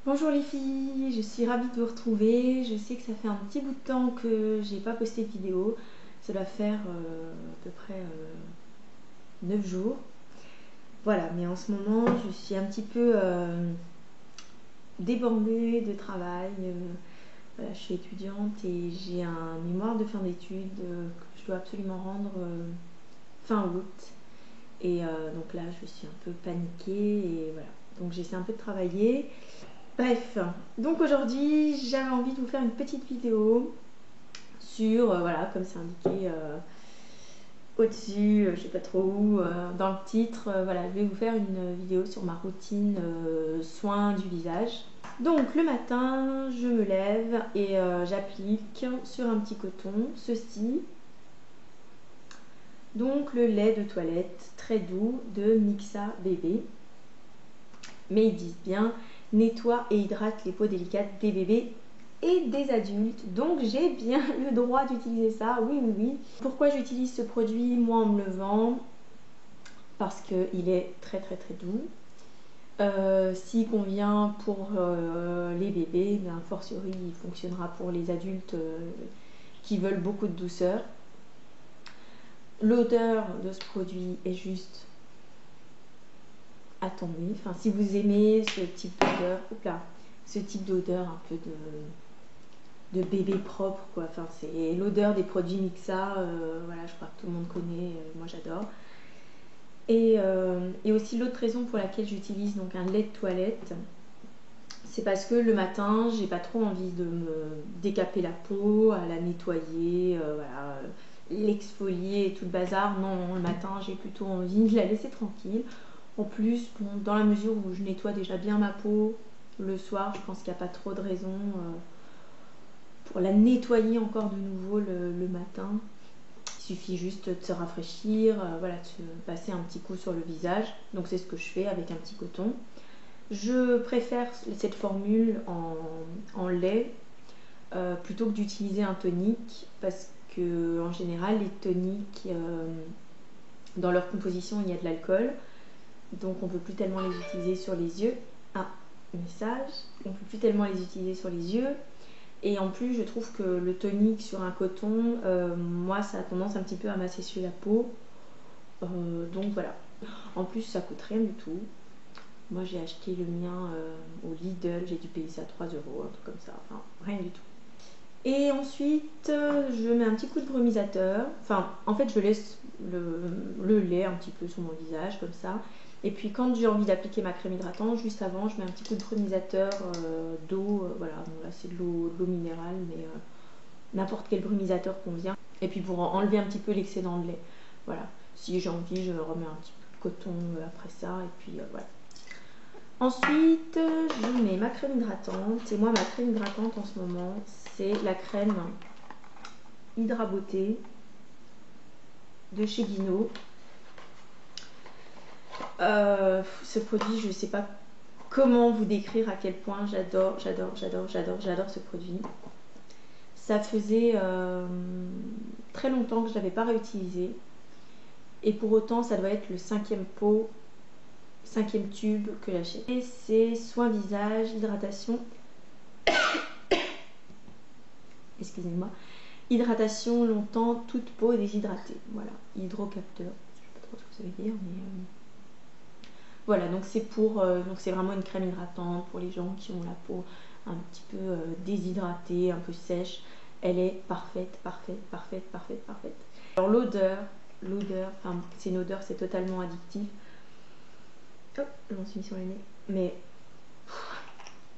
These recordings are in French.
Bonjour les filles, je suis ravie de vous retrouver. Je sais que ça fait un petit bout de temps que j'ai pas posté de vidéo. Ça doit faire à peu près 9 jours. Voilà, mais en ce moment je suis un petit peu débordée de travail. Voilà, je suis étudiante et j'ai un mémoire de fin d'études que je dois absolument rendre fin août. Et donc là je suis un peu paniquée et voilà. Donc j'essaie un peu de travailler. Bref, donc aujourd'hui j'avais envie de vous faire une petite vidéo sur, voilà, comme c'est indiqué au-dessus, je sais pas trop où, dans le titre, voilà, je vais vous faire une vidéo sur ma routine soin du visage. Donc le matin, je me lève et j'applique sur un petit coton ceci. Donc le lait de toilette très doux de Mixa Bébé. Mais ils disent bien nettoie et hydrate les peaux délicates des bébés et des adultes. Donc j'ai bien le droit d'utiliser ça, oui oui oui. Pourquoi j'utilise ce produit moi en me levant? Parce qu'il est très très très doux. S'il convient pour les bébés, bien fortiori il fonctionnera pour les adultes qui veulent beaucoup de douceur. L'odeur de ce produit est juste à tomber. Enfin, si vous aimez ce type d'odeur, ce type d'odeur un peu de bébé propre, quoi. Enfin, c'est l'odeur des produits Mixa. Voilà, je crois que tout le monde connaît. Moi, j'adore. Et aussi l'autre raison pour laquelle j'utilise donc un lait de toilette, c'est parce que le matin, j'ai pas trop envie de me décaper la peau, à la nettoyer, voilà, l'exfolier et tout le bazar. Non, le matin, j'ai plutôt envie de la laisser tranquille. En plus, bon, dans la mesure où je nettoie déjà bien ma peau le soir, je pense qu'il n'y a pas trop de raison pour la nettoyer encore de nouveau le matin. Il suffit juste de se rafraîchir, voilà, de se passer un petit coup sur le visage. Donc c'est ce que je fais avec un petit coton. Je préfère cette formule en lait plutôt que d'utiliser un tonique parce que en général les toniques dans leur composition il y a de l'alcool, donc on ne peut plus tellement les utiliser sur les yeux. Ah, message, on ne peut plus tellement les utiliser sur les yeux. Et en plus je trouve que le tonique sur un coton, moi ça a tendance un petit peu à m'assécher la peau, donc voilà. En plus ça coûte rien du tout. Moi j'ai acheté le mien au Lidl, j'ai dû payer ça 3 euros, un truc comme ça, enfin rien du tout. Et ensuite je mets un petit coup de brumisateur, enfin en fait je laisse le lait un petit peu sur mon visage comme ça. Et puis quand j'ai envie d'appliquer ma crème hydratante, juste avant je mets un petit coup de brumisateur d'eau, voilà, bon, là c'est de l'eau minérale, mais n'importe quel brumisateur convient. Et puis pour enlever un petit peu l'excédent de lait, voilà, si j'ai envie je remets un petit peu de coton après ça, et puis voilà. Ensuite, je mets ma crème hydratante. Et moi, ma crème hydratante en ce moment, c'est la crème Hydra Beauté de chez Guino. Ce produit, je ne sais pas comment vous décrire à quel point j'adore ce produit. Ça faisait très longtemps que je ne l'avais pas réutilisé. Et pour autant, ça doit être le cinquième tube que j'achète. Et c'est soin visage, hydratation. Excusez-moi. Hydratation longtemps, toute peau déshydratée. Voilà, hydrocapteur. Je sais pas trop ce que ça veut dire, mais voilà. Donc c'est donc c'est vraiment une crème hydratante pour les gens qui ont la peau un petit peu déshydratée, un peu sèche. Elle est parfaite. Alors l'odeur, enfin c'est une odeur, c'est totalement addictif. Oh, je m'en suis mis sur le nez. Mais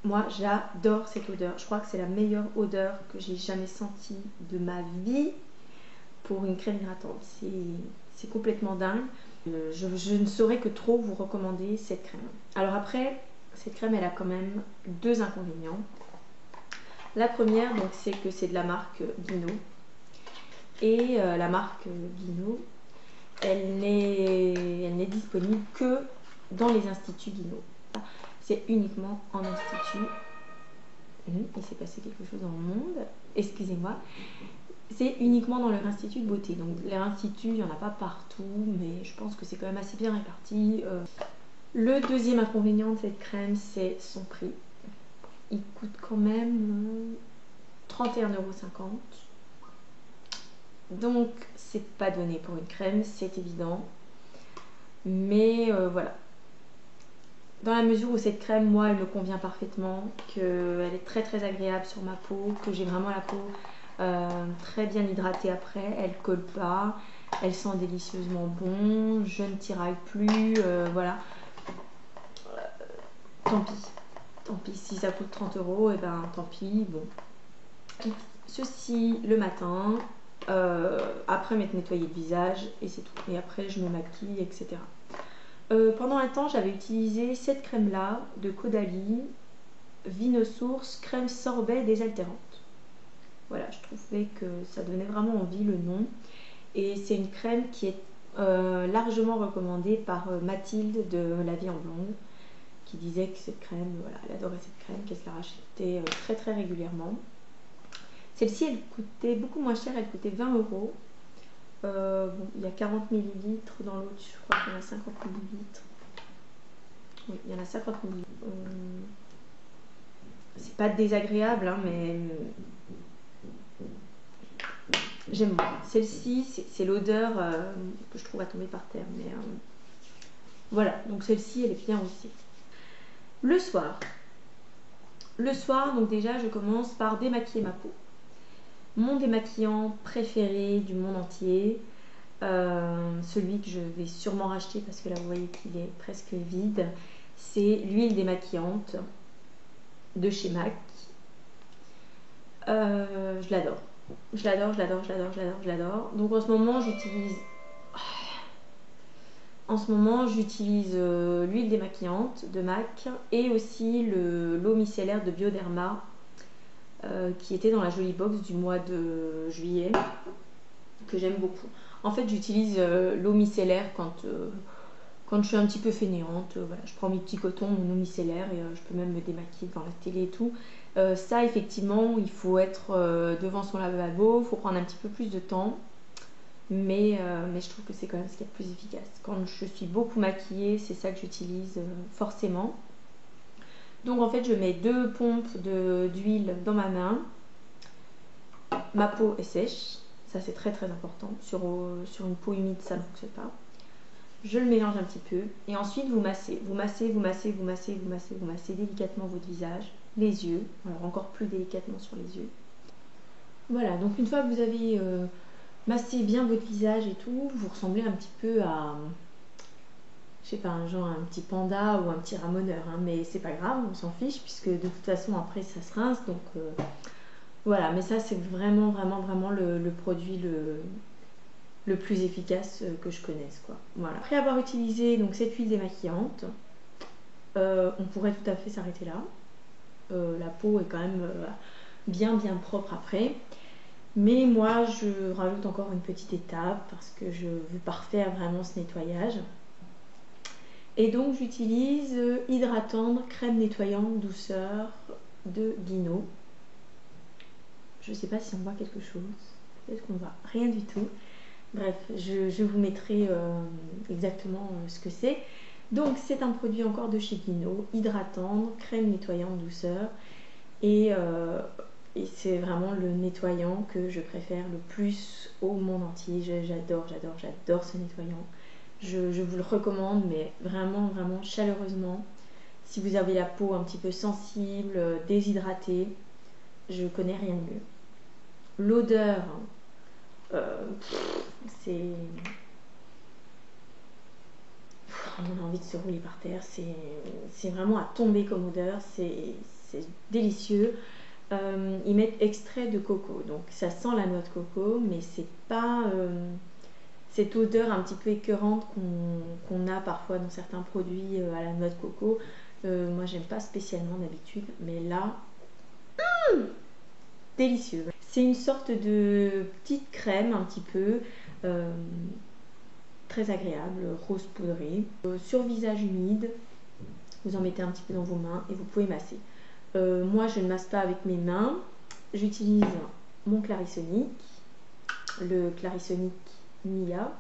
moi j'adore cette odeur. Je crois que c'est la meilleure odeur que j'ai jamais sentie de ma vie pour une crème hydratante. C'est complètement dingue. Je ne saurais que trop vous recommander cette crème. Alors après, cette crème elle a quand même deux inconvénients. La première, donc, c'est que c'est de la marque Guino. Et la marque Guino, elle n'est disponible que dans les instituts Guino. C'est uniquement en institut. Il s'est passé quelque chose dans le monde. Excusez-moi. C'est uniquement dans leur institut de beauté. Donc leur institut, il n'y en a pas partout, mais je pense que c'est quand même assez bien réparti. Le deuxième inconvénient de cette crème, c'est son prix. il coûte quand même 31,50 €. Donc c'est pas donné pour une crème, c'est évident. Mais voilà. Dans la mesure où cette crème, moi, elle me convient parfaitement, qu'elle est très très agréable sur ma peau, que j'ai vraiment la peau très bien hydratée après, elle colle pas, elle sent délicieusement bon, je ne tiraille plus, voilà. Tant pis, si ça coûte 30 €, et ben tant pis, bon. Ceci le matin, après m'être nettoyé le visage, et c'est tout. Et après je me maquille, etc. Pendant un temps, j'avais utilisé cette crème-là de Caudalie, Vinosource, crème sorbet désaltérante. Voilà, je trouvais que ça donnait vraiment envie, le nom. Et c'est une crème qui est largement recommandée par Mathilde de La Vie en Blonde, qui disait que cette crème, voilà, elle adorait cette crème, qu'elle se la rachetait très très régulièrement. Celle-ci, elle coûtait beaucoup moins cher, elle coûtait 20 €. Bon, il y a 40 ml dans l'autre, je crois qu'il y en a 50 ml. Oui, il y en a 50 ml. C'est pas désagréable, hein, mais j'aime beaucoup. Celle-ci, c'est l'odeur que je trouve à tomber par terre. Mais voilà, donc celle-ci, elle est bien aussi. Le soir, donc déjà, je commence par démaquiller ma peau. Mon démaquillant préféré du monde entier, celui que je vais sûrement racheter parce que là vous voyez qu'il est presque vide, c'est l'huile démaquillante de chez MAC. Je l'adore. Je l'adore. Donc en ce moment j'utilise l'huile démaquillante de MAC et aussi l'eau micellaire de Bioderma qui était dans la jolie box du mois de juillet, que j'aime beaucoup. En fait, j'utilise l'eau micellaire quand je suis un petit peu fainéante. Voilà, je prends mes petits cotons, mon eau micellaire, et je peux même me démaquiller devant la télé et tout. Ça, effectivement, il faut être devant son lavabo, il faut prendre un petit peu plus de temps. Mais je trouve que c'est quand même ce qui est le plus efficace. Quand je suis beaucoup maquillée, c'est ça que j'utilise forcément. Donc en fait, je mets 2 pompes d'huile dans ma main. Ma peau est sèche, ça c'est très très important. Sur une peau humide, ça ne fonctionne pas. Je le mélange un petit peu et ensuite vous massez délicatement votre visage, les yeux, alors encore plus délicatement sur les yeux. Voilà, donc une fois que vous avez massé bien votre visage et tout, vous ressemblez un petit peu à, je sais pas, un petit panda ou un petit ramoneur, hein, mais c'est pas grave, on s'en fiche puisque de toute façon après ça se rince, donc voilà. Mais ça c'est vraiment le produit le plus efficace que je connaisse, quoi. Voilà. Après avoir utilisé donc cette huile démaquillante, on pourrait tout à fait s'arrêter là. La peau est quand même bien propre après. Mais moi, je rajoute encore une petite étape parce que je veux parfaire vraiment ce nettoyage. Et donc, j'utilise Hydratendre crème nettoyante douceur de Guino. Je ne sais pas si on voit quelque chose. Peut-être qu'on voit rien du tout. Bref, je vous mettrai exactement ce que c'est. Donc, c'est un produit encore de chez Guino, Hydratendre crème nettoyante douceur. Et c'est vraiment le nettoyant que je préfère le plus au monde entier. J'adore ce nettoyant. Je vous le recommande, mais vraiment chaleureusement. Si vous avez la peau un petit peu sensible, déshydratée, je connais rien de mieux. L'odeur, c'est... On a envie de se rouler par terre. C'est vraiment à tomber comme odeur. C'est délicieux. Ils mettent extrait de coco, donc ça sent la noix de coco, mais c'est pas cette odeur un petit peu écœurante qu'on a parfois dans certains produits à la noix de coco. Moi j'aime pas spécialement d'habitude, mais là, délicieux. C'est une sorte de petite crème un petit peu très agréable, rose poudré. Sur visage humide, vous en mettez un petit peu dans vos mains et vous pouvez masser. Moi je ne masse pas avec mes mains, j'utilise mon Clarisonic, le Clarisonic Mia.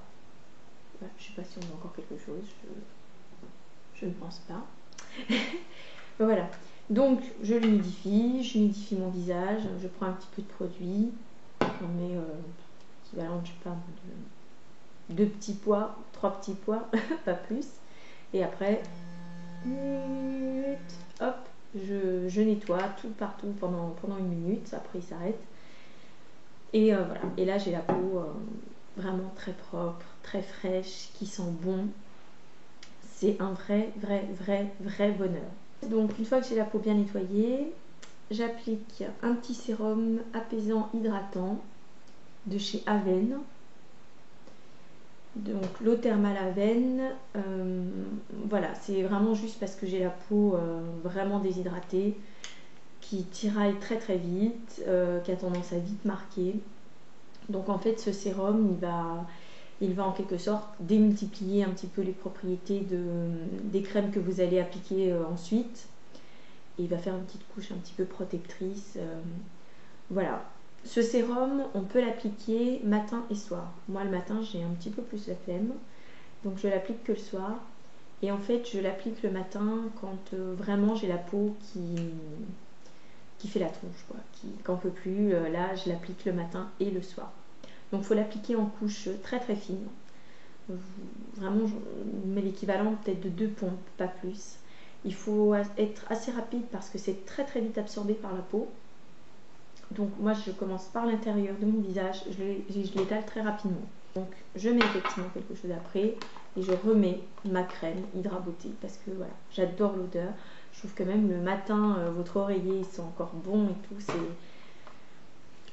Je ne sais pas si on voit encore quelque chose, je ne pense pas. Voilà, Donc je l'humidifie mon visage, je prends un petit peu de produit, j'en mets équivalent, je sais pas, de 2 petits pois, 3 petits pois, pas plus. Et après, hop, je nettoie tout partout pendant 1 minute, après il s'arrête. Et voilà, et là j'ai la peau vraiment très propre, très fraîche, qui sent bon. C'est un vrai bonheur. Donc une fois que j'ai la peau bien nettoyée, j'applique un petit sérum apaisant hydratant de chez Avène. Donc l'eau thermale Avène, voilà, c'est vraiment juste parce que j'ai la peau vraiment déshydratée, qui tiraille très vite, qui a tendance à vite marquer. Donc en fait ce sérum il va en quelque sorte démultiplier un petit peu les propriétés des crèmes que vous allez appliquer ensuite. Et il va faire une petite couche un petit peu protectrice. Voilà. Ce sérum, on peut l'appliquer matin et soir. Moi le matin j'ai un petit peu plus la flemme, donc je l'applique que le soir. Et en fait je l'applique le matin quand vraiment j'ai la peau qui fait la tronche, quoi, qui n'en peut plus. Là je l'applique le matin et le soir. Donc il faut l'appliquer en couche très fine. Vraiment je mets l'équivalent peut-être de 2 pompes, pas plus. Il faut être assez rapide parce que c'est très vite absorbé par la peau. Donc moi je commence par l'intérieur de mon visage, je l'étale très rapidement. Donc je mets effectivement quelque chose après et je remets ma crème Hydra Beauté parce que voilà, j'adore l'odeur. Je trouve que même le matin, votre oreiller il sent encore bon et tout, c'est...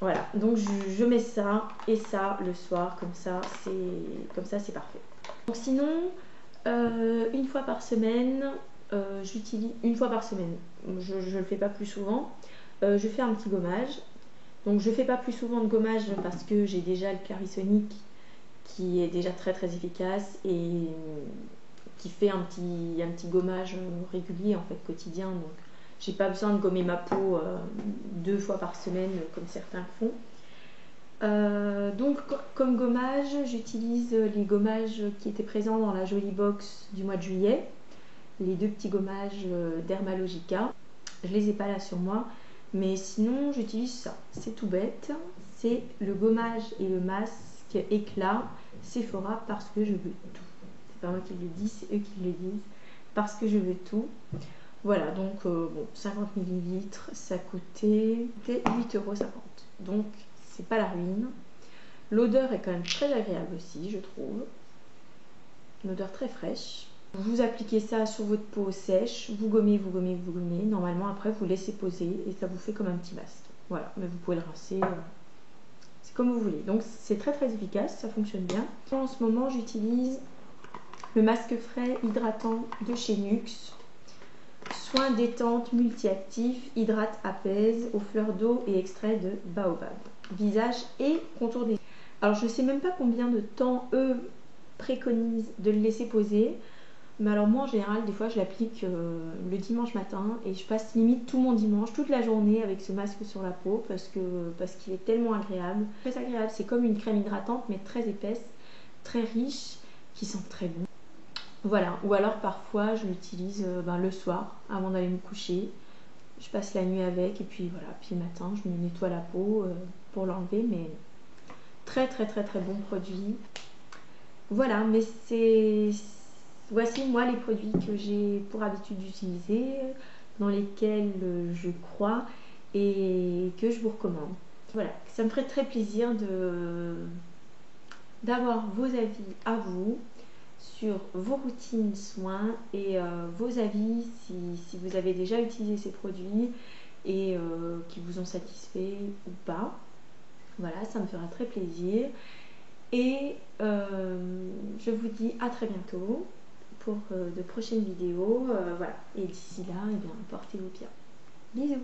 Voilà, donc je mets ça et ça le soir, comme ça c'est parfait. Donc sinon, une fois par semaine, j'utilise... Une fois par semaine, je ne le fais pas plus souvent, je fais un petit gommage. Donc je fais pas plus souvent de gommage parce que j'ai déjà le Clarisonic qui est déjà très efficace et qui fait un petit gommage régulier en fait quotidien. Donc j'ai pas besoin de gommer ma peau 2 fois par semaine comme certains font. Donc comme gommage, j'utilise les gommages qui étaient présents dans la jolie box du mois de juillet. Les 2 petits gommages Dermalogica. Je les ai pas là sur moi. Mais sinon j'utilise ça, c'est tout bête, c'est le gommage et le masque éclat Sephora parce que je veux tout. C'est pas moi qui le dis, c'est eux qui le disent, parce que je veux tout. Voilà, donc bon, 50 ml, ça coûtait 8,50 €. Donc c'est pas la ruine. L'odeur est quand même très agréable aussi, je trouve. Une odeur très fraîche. Vous appliquez ça sur votre peau sèche, vous gommez. Normalement, après, vous laissez poser et ça vous fait comme un petit masque. Voilà, mais vous pouvez le rincer, c'est comme vous voulez. Donc, c'est très efficace, ça fonctionne bien. En ce moment, j'utilise le masque frais hydratant de chez Nuxe. Soin détente multi-actif, hydrate, apaise aux fleurs d'eau et extrait de baobab. Visage et contour des yeux. Alors, je ne sais même pas combien de temps eux préconisent de le laisser poser. Mais alors moi en général des fois je l'applique le dimanche matin et je passe limite tout mon dimanche, toute la journée avec ce masque sur la peau parce qu'il est tellement agréable. Très agréable, c'est comme une crème hydratante mais très épaisse, très riche, qui sent très bon. Voilà, ou alors parfois je l'utilise le soir avant d'aller me coucher. Je passe la nuit avec et puis voilà, puis le matin je me nettoie la peau pour l'enlever, mais très bon produit. Voilà, mais voici moi les produits que j'ai pour habitude d'utiliser, dans lesquels je crois et que je vous recommande. Voilà, ça me ferait très plaisir d'avoir vos avis à vous sur vos routines soins et vos avis si vous avez déjà utilisé ces produits et qui vous ont satisfait ou pas. Voilà, ça me fera très plaisir. Et je vous dis à très bientôt pour de prochaines vidéos. Voilà. Et d'ici là, eh bien, portez-vous bien. Bisous.